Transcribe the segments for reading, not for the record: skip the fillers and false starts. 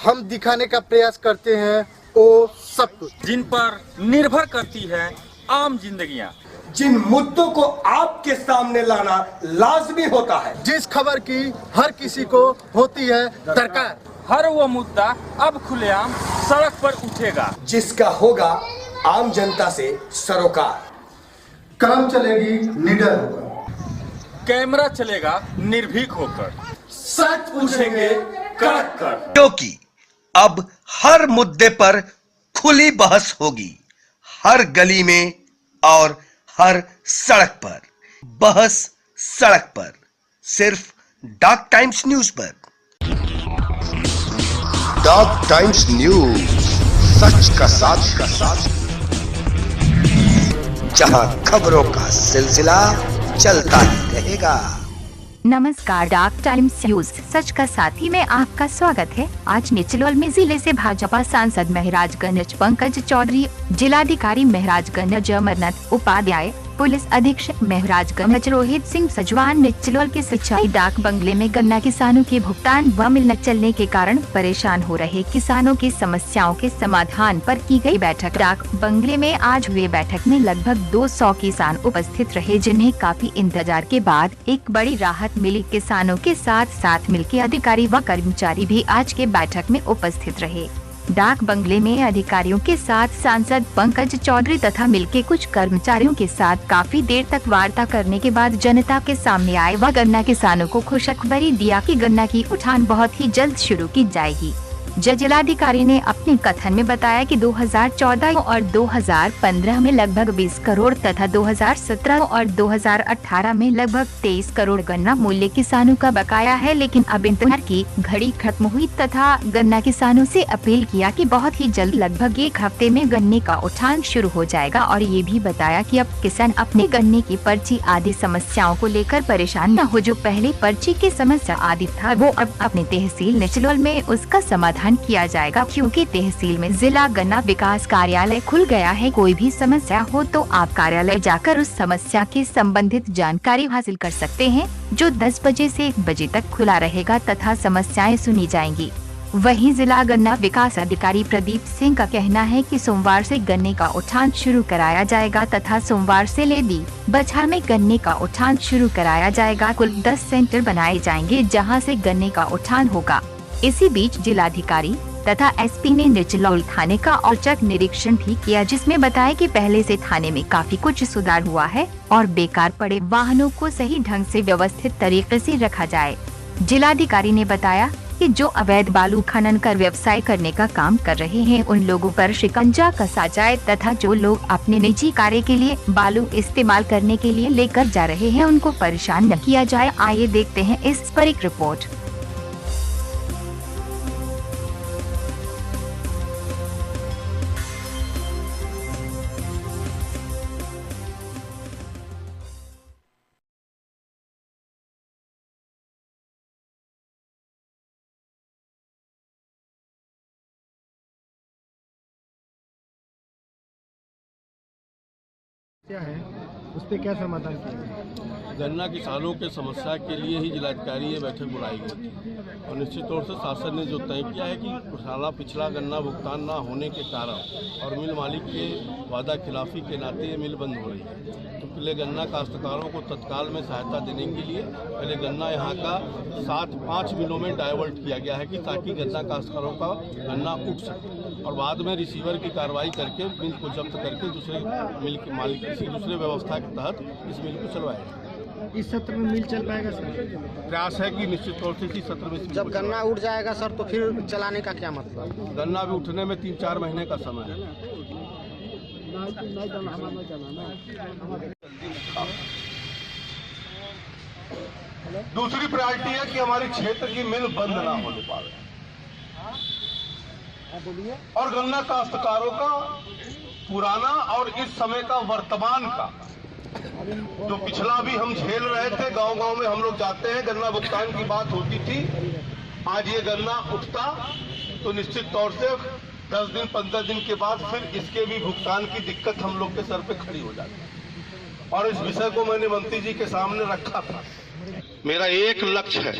हम दिखाने का प्रयास करते हैं वो सब कुछ जिन पर निर्भर करती है आम जिंदगियां, जिन मुद्दों को आपके सामने लाना लाजमी होता है, जिस खबर की हर किसी को होती है दरकार, हर वो मुद्दा अब खुलेआम सड़क पर उठेगा, जिसका होगा आम जनता से सरोकार। कलम चलेगी निडर होकर, कैमरा चलेगा निर्भीक होकर, सच पूछेंगे कड़क कर, क्योंकि अब हर मुद्दे पर खुली बहस होगी, हर गली में और हर सड़क पर। बहस सड़क पर, सिर्फ डॉग टाइम्स न्यूज पर। डॉग टाइम्स न्यूज, सच का साथ, जहां खबरों का सिलसिला चलता ही रहेगा। नमस्कार, डॉग टाइम्स न्यूज सच का साथी में आपका स्वागत है। आज निचलोल में जिले से भाजपा सांसद महराजगंज पंकज चौधरी, जिलाधिकारी महराजगंज अमरनाथ उपाध्याय, पुलिस अधीक्षक महराजगंज रोहित सिंह सजवान निचलोल के सिंचाई डाक बंगले में गन्ना किसानों के भुगतान व मिल न चलने के कारण परेशान हो रहे किसानों की समस्याओं के समाधान पर की गई बैठक। डाक बंगले में आज हुए बैठक में लगभग 200 किसान उपस्थित रहे, जिन्हें काफी इंतजार के बाद एक बड़ी राहत मिली। किसानों के साथ मिलकर अधिकारी व कर्मचारी भी आज के बैठक में उपस्थित रहे। डाक बंगले में अधिकारियों के साथ सांसद पंकज चौधरी तथा मिलके कुछ कर्मचारियों के साथ काफी देर तक वार्ता करने के बाद जनता के सामने आए व गन्ना किसानों को खुशखबरी दिया कि गन्ना की उठान बहुत ही जल्द शुरू की जाएगी। जिलाधिकारी ने अपने कथन में बताया कि 2014 और 2015 में लगभग 20 करोड़ तथा 2017 और 2018 में लगभग 23 करोड़ गन्ना मूल्य किसानों का बकाया है, लेकिन अब इंतजार की घड़ी खत्म हुई तथा गन्ना किसानों से अपील किया कि बहुत ही जल्द लगभग 1 हफ्ते में गन्ने का उठान शुरू हो जाएगा। और ये भी बताया कि अब किसान अपने गन्ने की पर्ची आदि समस्याओं को लेकर परेशान न हो। जो पहले पर्ची की समस्या आदि था, वो अब अपने तहसील निचलोल में उसका समाधान किया जाएगा, क्योंकि तहसील में जिला गन्ना विकास कार्यालय खुल गया है। कोई भी समस्या हो तो आप कार्यालय जाकर उस समस्या के संबंधित जानकारी हासिल कर सकते हैं, जो 10 बजे से 1 बजे तक खुला रहेगा तथा समस्याएं सुनी जाएंगी। वहीं जिला गन्ना विकास अधिकारी प्रदीप सिंह का कहना है कि सोमवार से गन्ने का उठान शुरू कराया जाएगा तथा सोमवार से लेदी बछार में गन्ने का उठान शुरू कराया जाएगा। कुल 10 सेंटर बनाए जाएंगे जहां से गन्ने का उठान होगा। इसी बीच जिलाधिकारी तथा एसपी ने निचलोल थाने का औचक निरीक्षण भी किया, जिसमें बताया कि पहले से थाने में काफी कुछ सुधार हुआ है और बेकार पड़े वाहनों को सही ढंग से व्यवस्थित तरीके से रखा जाए। जिलाधिकारी ने बताया कि जो अवैध बालू खनन कर व्यवसाय करने का काम कर रहे हैं, उन लोगों पर शिकंजा कसा जाए तथा जो लोग अपने निजी कार्य के लिए बालू इस्तेमाल करने के लिए लेकर जा रहे हैं, उनको परेशान न किया जाए। आइए देखते हैं इस पर एक रिपोर्ट। क्या है उस पे क्या समाधान किया? गन्ना किसानों के समस्या के लिए ही जिलाधिकारी ये बैठक बुलाई गई थी और निश्चित तौर से शासन ने जो तय किया है कि पिछला गन्ना भुगतान ना होने के कारण और मिल मालिक के वादा खिलाफी के नाते ये मिल बंद हो रही है, तो पहले गन्ना काश्तकारों को तत्काल में सहायता देने के लिए पहले गन्ना यहाँ का 5 मिलों में डाइवर्ट किया गया है कि ताकि गन्ना काश्तकारों का गन्ना उठ सके, और बाद में रिसीवर की कार्रवाई करके मिल को जब्त करके दूसरे मिल के मालिक किसी दूसरे व्यवस्था के तहत इस मिल को चलवाएगा। इस सत्र में मिल चल पाएगा सर? प्रयास है कि निश्चित तौर से इसी सत्र में जब गन्ना उठ जाएगा सर तो फिर चलाने का क्या मतलब? गन्ना भी उठने में 3-4 महीने का समय है। दूसरी प्रायोरिटी है कि हमारे क्षेत्र की मिल बंद ना होने पाए और गन्ना काश्तकारों का पुराना और इस समय का वर्तमान का जो पिछला भी हम झेल रहे थे, गांव-गांव में हम लोग जाते हैं, गन्ना भुगतान की बात होती थी। आज ये गन्ना उठता तो निश्चित तौर से 10 दिन 15 दिन के बाद फिर इसके भी भुगतान की दिक्कत हम लोग के सर पे खड़ी हो जाती। और इस विषय को मैंने मंत्री जी के सामने रखा था। मेरा एक लक्ष्य है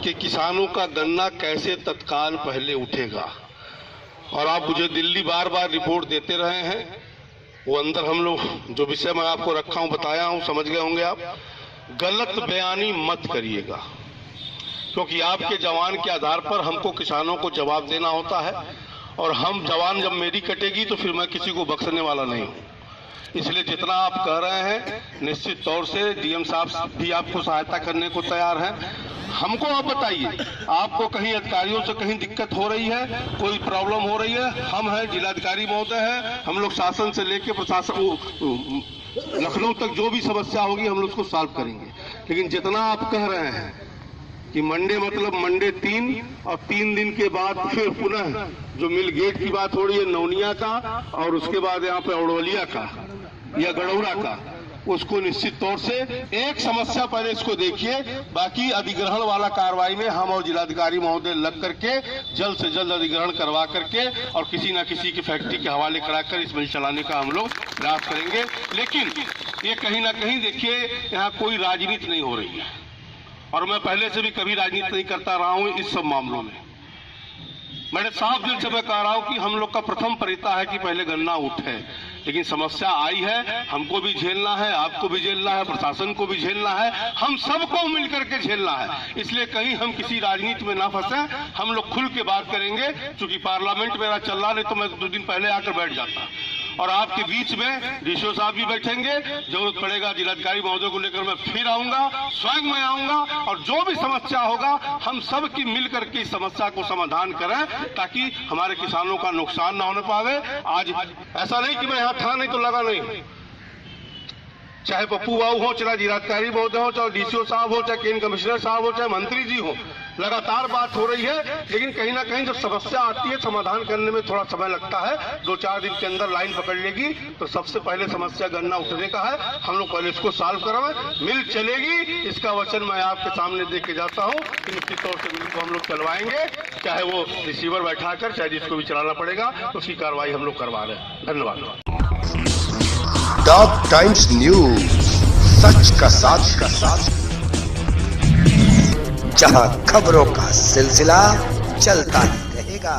कि किसानों का गन्ना कैसे तत्काल पहले उठेगा। और आप मुझे दिल्ली बार बार रिपोर्ट देते रहे हैं, वो अंदर हम लोग जो विषय मैं आपको रखा हूं, बताया हूं, समझ गए होंगे आप। गलत बयानी मत करिएगा, क्योंकि आपके जवान के आधार पर हमको किसानों को जवाब देना होता है, और हम जवान जब मेरी कटेगी तो फिर मैं किसी को बख्शने वाला नहीं हूं। इसलिए जितना आप कह रहे हैं, निश्चित तौर से डीएम साहब भी आपको सहायता करने को तैयार हैं। हमको आप बताइए, आपको कहीं अधिकारियों से कहीं दिक्कत हो रही है, कोई प्रॉब्लम हो रही है, हम हैं, जिलाधिकारी महोदय हैं, हम लोग शासन से लेके प्रशासन लखनऊ तक जो भी समस्या होगी हम लोग उसको सॉल्व करेंगे। लेकिन जितना आप कह रहे हैं कि मंडे मतलब मंडे 3 और 3 दिन के बाद फिर पुनः जो मिल गेट की बात हो रही है नौनिया का, और उसके बाद यहाँ पे औड़वलिया का या गड़ौरा का, उसको निश्चित तौर से एक समस्या पहले इसको देखिए। बाकी अधिग्रहण वाला कार्रवाई में हम और जिलाधिकारी महोदय लग करके जल्द से जल्द अधिग्रहण करवा करके और किसी न किसी की फैक्ट्री के हवाले कराकर इस मिल चलाने का हम लोग प्रयास करेंगे। लेकिन ये कहीं ना कहीं देखिए, यहाँ कोई राजनीति नहीं हो रही है, और मैं पहले से भी कभी राजनीति नहीं करता रहा हूं इस सब मामलों में। मैंने साफ दिल से मैं कह रहा हूं कि हम लोग का प्रथम परिता है कि पहले गन्ना उठे, लेकिन समस्या आई है, हमको भी झेलना है, आपको भी झेलना है, प्रशासन को भी झेलना है, हम सबको मिलकर के झेलना है। इसलिए कहीं हम किसी राजनीति में ना फंसे, हम लोग खुल के बात करेंगे। क्योंकि पार्लियामेंट मेरा चल रहा, नहीं तो मैं 2 दिन पहले आकर बैठ जाता। और आपके बीच में डीसीओ साहब भी बैठेंगे, जरूरत पड़ेगा जिलाधिकारी महोदय को लेकर मैं फिर आऊंगा, स्वयं मैं आऊंगा, और जो भी समस्या होगा हम सब की मिलकर के इस समस्या को समाधान करें, ताकि हमारे किसानों का नुकसान ना होने पावे। आज ऐसा नहीं कि मैं यहाँ था नहीं तो लगा नहीं, चाहे पप्पू बाबू हो, चाहे जिलाधिकारी महोदय हो, चाहे डीसीओ साहब हो, चाहे केन कमिश्नर साहब हो, चाहे मंत्री जी हो, लगातार बात हो रही है। लेकिन कहीं ना कहीं जब समस्या आती है, समाधान करने में थोड़ा समय लगता है। 2-4 दिन के अंदर लाइन पकड़ लेगी तो सबसे पहले समस्या गन्ना उठने का है, हम लोग पहले इसको सॉल्व करवाएं। मिल चलेगी, इसका वचन मैं आपके सामने दे के जाता हूं कि निश्चित तौर से मिल को हम लोग चलवाएंगे, चाहे वो रिसीवर बैठाकर, चाहे जिसको भी चलाना पड़ेगा, तो उसकी कार्रवाई हम लोग करवा रहे हैं। धन्यवाद। टॉप टाइम्स न्यूज, सच का साथ, जहां खबरों का सिलसिला चलता ही रहेगा।